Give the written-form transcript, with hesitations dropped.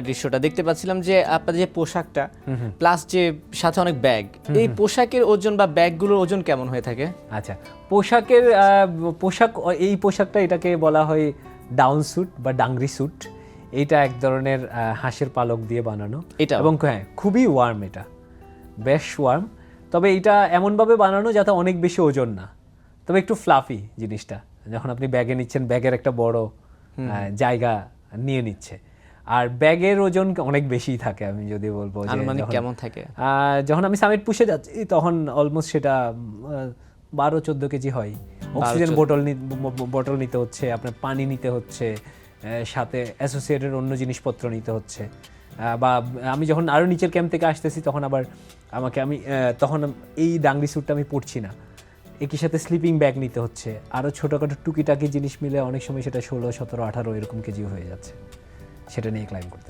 দৃশ্যটা দেখতে পাচ্ছিলাম যে আপনাদের যে পোশাকটা প্লাস যে সাথে অনেক ব্যাগ, এই পোশাকের ওজন বা ব্যাগগুলোর ওজন কেমন হয়ে থাকে? আচ্ছা, এই পোশাকটা এটাকে বলা হয় ডাউন স্যুট বা ডাংরি স্যুট। এইটা এক ধরনের হাঁসের পালক দিয়ে বানানো, এটা এবং হ্যাঁ খুবই ওয়ার্ম, এটা বেশ ওয়ার্ম। তবে এটা এমনভাবে বানানো যাতে অনেক বেশি ওজন না, তবে একটু ফ্লাফি জিনিসটা। যখন আপনি ব্যাগে নিচ্ছেন, ব্যাগের একটা বড় জায়গা নিয়ে নিচ্ছে, আর ব্যাগের ওজন অনেক বেশি থাকে। আমি যদি বলবো যে আনুমানিক কেমন থাকে? যখন আমি সামিট পুষে যাচ্ছি তখন অলমোস্ট সেটা 12-14 কেজি হয়। অক্সিজেন বোতল নিতে হচ্ছে, আপনার পানি নিতে হচ্ছে, সাথে অ্যাসোসিয়েটেড অন্য জিনিসপত্র নিতে হচ্ছে। বা আমি যখন আরও নিচের ক্যাম্প থেকে আসতেছি তখন আবার তখন এই ডাংরি স্যুটটা আমি পরছি না, একই সাথে স্লিপিং ব্যাগ নিতে হচ্ছে, আরও ছোটোখাটো টুকিটাকি জিনিস মিলে অনেক সময় সেটা 16, 17, 18 এরকম কেজিও হয়ে যাচ্ছে, সেটা নিয়ে ক্লাইম্ব করতে।